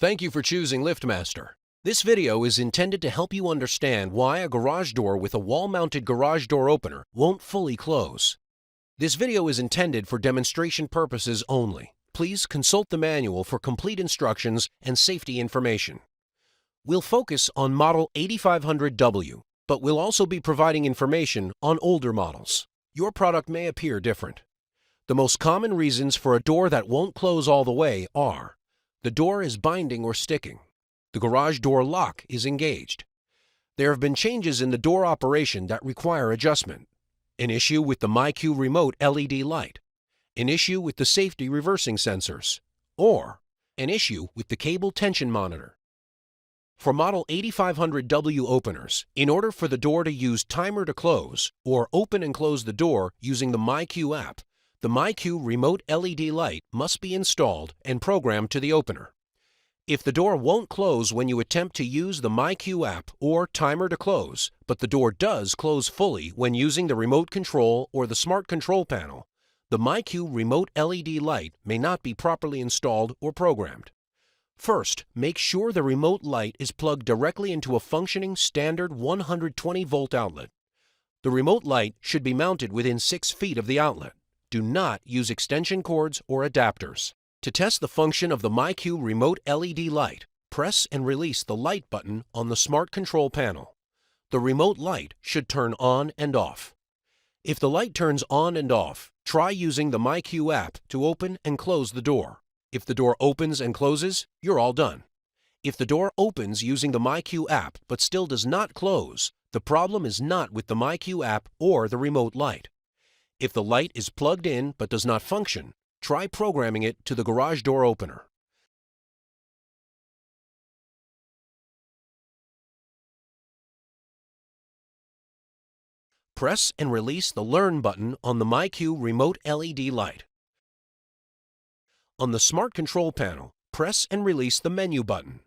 Thank you for choosing LiftMaster. This video is intended to help you understand why a garage door with a wall-mounted garage door opener won't fully close. This video is intended for demonstration purposes only. Please consult the manual for complete instructions and safety information. We'll focus on model 8500W, but we'll also be providing information on older models. Your product may appear different. The most common reasons for a door that won't close all the way are: the door is binding or sticking. The garage door lock is engaged. There have been changes in the door operation that require adjustment. An issue with the MyQ remote LED light. An issue with the safety reversing sensors. Or an issue with the cable tension monitor. For model 8500W openers, in order for the door to use timer to close or open and close the door using the MyQ app, the MyQ remote LED light must be installed and programmed to the opener. If the door won't close when you attempt to use the MyQ app or timer to close, but the door does close fully when using the remote control or the smart control panel, the MyQ remote LED light may not be properly installed or programmed. First, make sure the remote light is plugged directly into a functioning standard 120-volt outlet. The remote light should be mounted within 6 feet of the outlet. Do not use extension cords or adapters. To test the function of the MyQ remote LED light, press and release the light button on the smart control panel. The remote light should turn on and off. If the light turns on and off, try using the MyQ app to open and close the door. If the door opens and closes, you're all done. If the door opens using the MyQ app but still does not close, the problem is not with the MyQ app or the remote light. If the light is plugged in but does not function, try programming it to the garage door opener. Press and release the Learn button on the MyQ remote LED light. On the smart control panel, press and release the Menu button.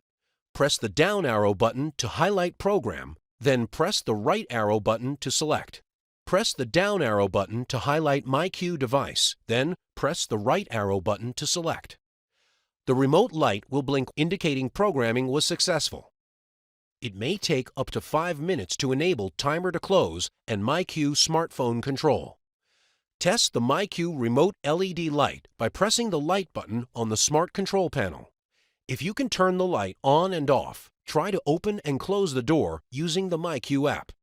Press the down arrow button to highlight Program, then press the right arrow button to select. Press the down arrow button to highlight MyQ device, then press the right arrow button to select. The remote light will blink indicating programming was successful. It may take up to 5 minutes to enable timer to close and MyQ smartphone control. Test the MyQ remote LED light by pressing the light button on the smart control panel. If you can turn the light on and off, try to open and close the door using the MyQ app.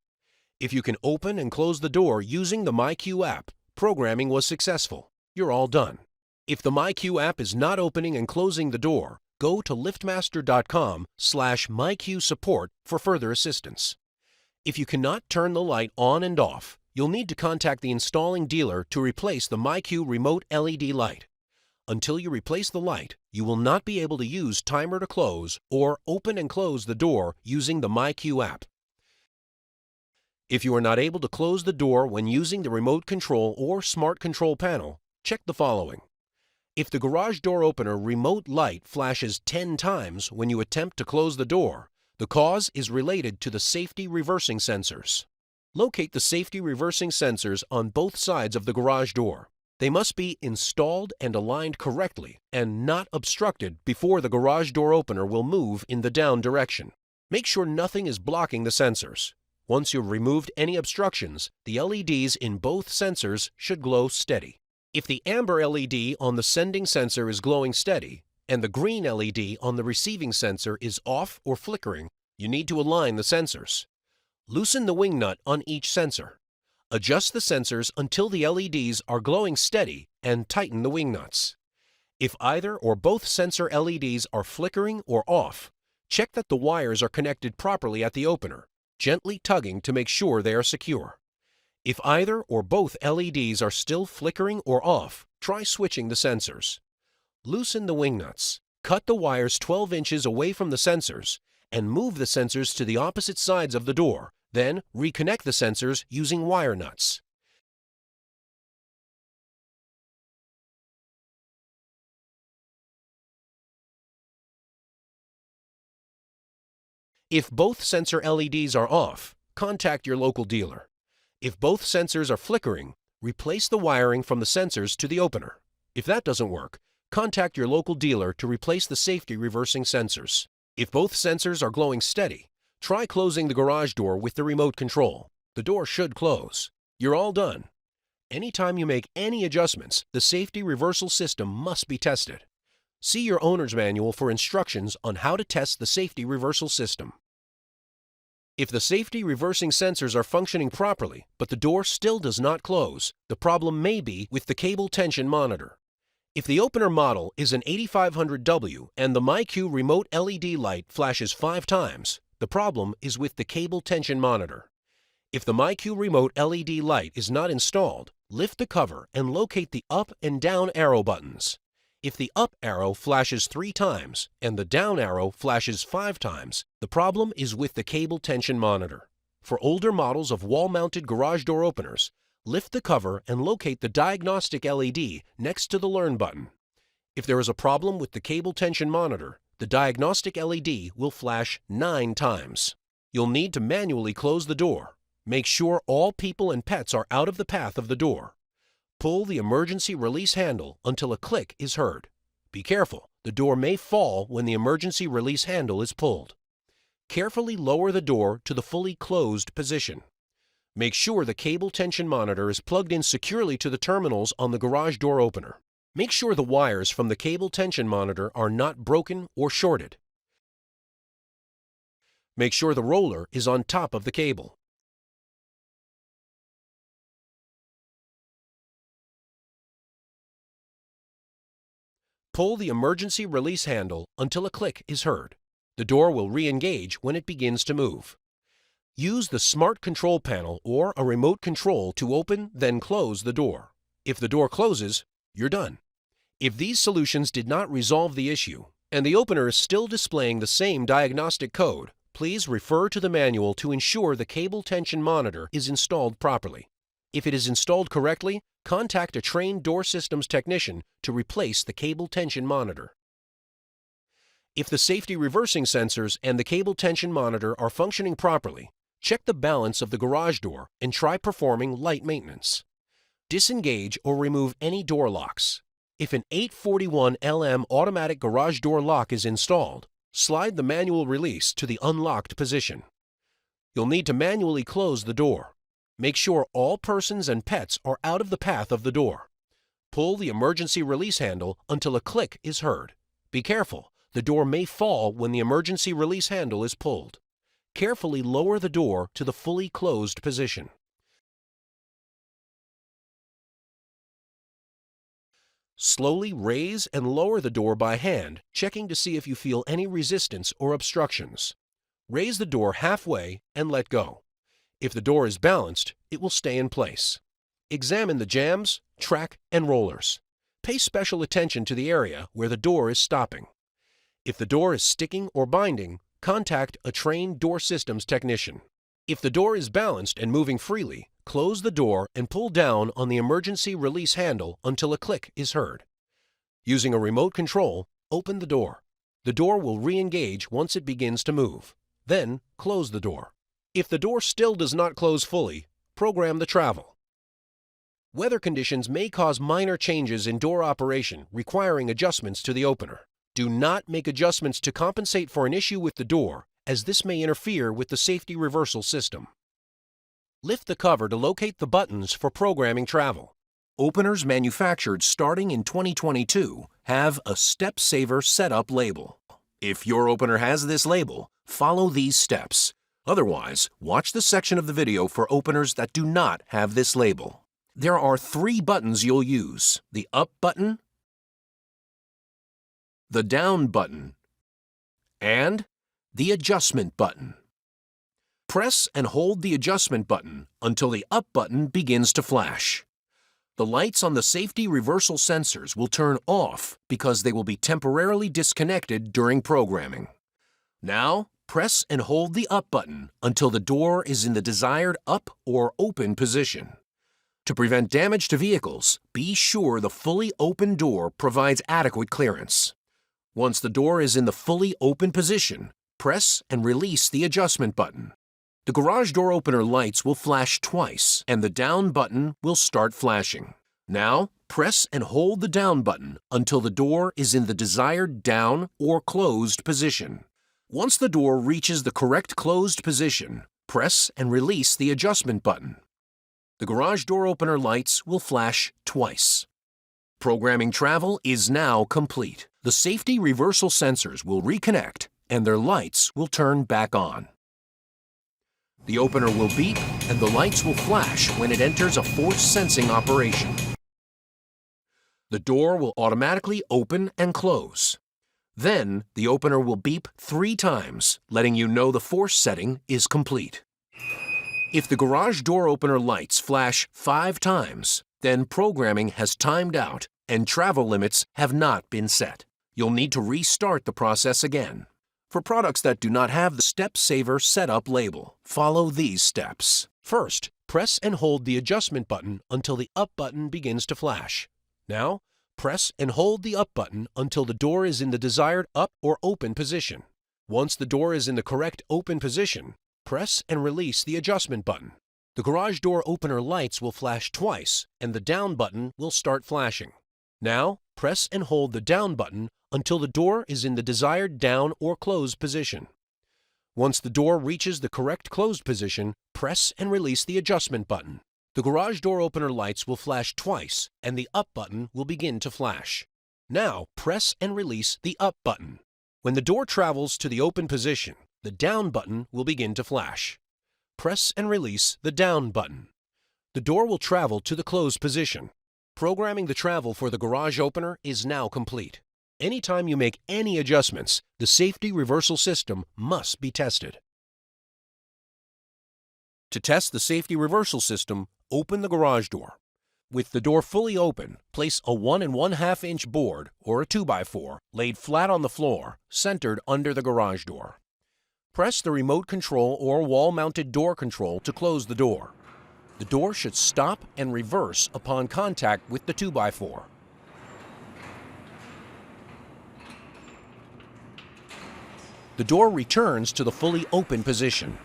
If you can open and close the door using the MyQ app, programming was successful. You're all done. If the MyQ app is not opening and closing the door, go to liftmaster.com/MyQ support for further assistance. If you cannot turn the light on and off, you'll need to contact the installing dealer to replace the MyQ remote LED light. Until you replace the light, you will not be able to use timer to close or open and close the door using the MyQ app. If you are not able to close the door when using the remote control or smart control panel, check the following. If the garage door opener remote light flashes 10 times when you attempt to close the door, the cause is related to the safety reversing sensors. Locate the safety reversing sensors on both sides of the garage door. They must be installed and aligned correctly and not obstructed before the garage door opener will move in the down direction. Make sure nothing is blocking the sensors. Once you've removed any obstructions, the LEDs in both sensors should glow steady. If the amber LED on the sending sensor is glowing steady and the green LED on the receiving sensor is off or flickering, you need to align the sensors. Loosen the wing nut on each sensor. Adjust the sensors until the LEDs are glowing steady and tighten the wing nuts. If either or both sensor LEDs are flickering or off, check that the wires are connected properly at the opener, gently tugging to make sure they are secure. If either or both LEDs are still flickering or off, try switching the sensors. Loosen the wing nuts. Cut the wires 12 inches away from the sensors and move the sensors to the opposite sides of the door. Then reconnect the sensors using wire nuts. If both sensor LEDs are off, contact your local dealer. If both sensors are flickering, replace the wiring from the sensors to the opener. If that doesn't work, contact your local dealer to replace the safety reversing sensors. If both sensors are glowing steady, try closing the garage door with the remote control. The door should close. You're all done. Anytime you make any adjustments, the safety reversal system must be tested. See your owner's manual for instructions on how to test the safety reversal system. If the safety reversing sensors are functioning properly, but the door still does not close, the problem may be with the cable tension monitor. If the opener model is an 8500W and the MyQ remote LED light flashes 5 times, the problem is with the cable tension monitor. If the MyQ remote LED light is not installed, lift the cover and locate the up and down arrow buttons. If the up arrow flashes 3 times and the down arrow flashes 5 times, the problem is with the cable tension monitor. For older models of wall-mounted garage door openers, lift the cover and locate the diagnostic LED next to the Learn button. If there is a problem with the cable tension monitor, the diagnostic LED will flash 9 times. You'll need to manually close the door. Make sure all people and pets are out of the path of the door. Pull the emergency release handle until a click is heard. Be careful, the door may fall when the emergency release handle is pulled. Carefully lower the door to the fully closed position. Make sure the cable tension monitor is plugged in securely to the terminals on the garage door opener. Make sure the wires from the cable tension monitor are not broken or shorted. Make sure the roller is on top of the cable. Pull the emergency release handle until a click is heard. The door will re-engage when it begins to move. Use the Smart Control Panel or a remote control to open, then close the door. If the door closes, you're done. If these solutions did not resolve the issue, and the opener is still displaying the same diagnostic code, please refer to the manual to ensure the cable tension monitor is installed properly. If it is installed correctly, contact a trained door systems technician to replace the cable tension monitor. If the safety reversing sensors and the cable tension monitor are functioning properly, check the balance of the garage door and try performing light maintenance. Disengage or remove any door locks. If an 841LM automatic garage door lock is installed, slide the manual release to the unlocked position. You'll need to manually close the door. Make sure all persons and pets are out of the path of the door. Pull the emergency release handle until a click is heard. Be careful, the door may fall when the emergency release handle is pulled. Carefully lower the door to the fully closed position. Slowly raise and lower the door by hand, checking to see if you feel any resistance or obstructions. Raise the door halfway and let go. If the door is balanced, it will stay in place. Examine the jambs, track, and rollers. Pay special attention to the area where the door is stopping. If the door is sticking or binding, contact a trained door systems technician. If the door is balanced and moving freely, close the door and pull down on the emergency release handle until a click is heard. Using a remote control, open the door. The door will re-engage once it begins to move. Then, close the door. If the door still does not close fully, program the travel. Weather conditions may cause minor changes in door operation requiring adjustments to the opener. Do not make adjustments to compensate for an issue with the door, as this may interfere with the safety reversal system. Lift the cover to locate the buttons for programming travel. Openers manufactured starting in 2022 have a Step Saver Setup label. If your opener has this label, follow these steps. Otherwise, watch the section of the video for openers that do not have this label. There are 3 buttons you'll use: the up button, the down button, and the adjustment button. Press and hold the adjustment button until the up button begins to flash. The lights on the safety reversal sensors will turn off because they will be temporarily disconnected during programming. Now, press and hold the up button until the door is in the desired up or open position. To prevent damage to vehicles, be sure the fully open door provides adequate clearance. Once the door is in the fully open position, press and release the adjustment button. The garage door opener lights will flash twice, and the down button will start flashing. Now, press and hold the down button until the door is in the desired down or closed position. Once the door reaches the correct closed position, press and release the adjustment button. The garage door opener lights will flash twice. Programming travel is now complete. The safety reversal sensors will reconnect and their lights will turn back on. The opener will beep and the lights will flash when it enters a force sensing operation. The door will automatically open and close. Then, the opener will beep 3 times, letting you know the force setting is complete. If the garage door opener lights flash 5 times, then programming has timed out and travel limits have not been set. You'll need to restart the process again. For products that do not have the Step Saver Setup label, follow these steps. First, press and hold the adjustment button until the up button begins to flash. Now, press and hold the up button until the door is in the desired up or open position. Once the door is in the correct open position, press and release the adjustment button. The garage door opener lights will flash twice and the down button will start flashing. Now, press and hold the down button until the door is in the desired down or close position. Once the door reaches the correct closed position, press and release the adjustment button. The garage door opener lights will flash twice and the up button will begin to flash. Now, press and release the up button. When the door travels to the open position, the down button will begin to flash. Press and release the down button. The door will travel to the closed position. Programming the travel for the garage opener is now complete. Anytime you make any adjustments, the safety reversal system must be tested. To test the safety reversal system, open the garage door. With the door fully open, place a 1 1/2 inch board or a 2x4 laid flat on the floor, centered under the garage door. Press the remote control or wall-mounted door control to close the door. The door should stop and reverse upon contact with the 2x4. The door returns to the fully open position.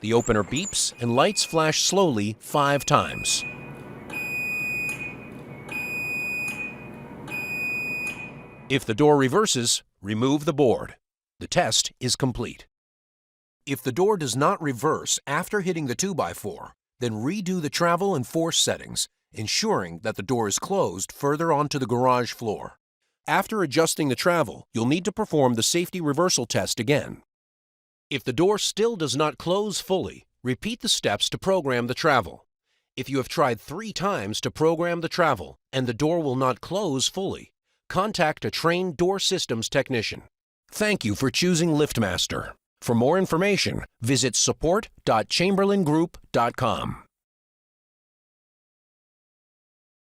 The opener beeps and lights flash slowly 5 times. If the door reverses, remove the board. The test is complete. If the door does not reverse after hitting the 2x4, then redo the travel and force settings, ensuring that the door is closed further onto the garage floor. After adjusting the travel, you'll need to perform the safety reversal test again. If the door still does not close fully, repeat the steps to program the travel. If you have tried 3 times to program the travel and the door will not close fully, contact a trained door systems technician. Thank you for choosing LiftMaster. For more information, visit support.chamberlaingroup.com.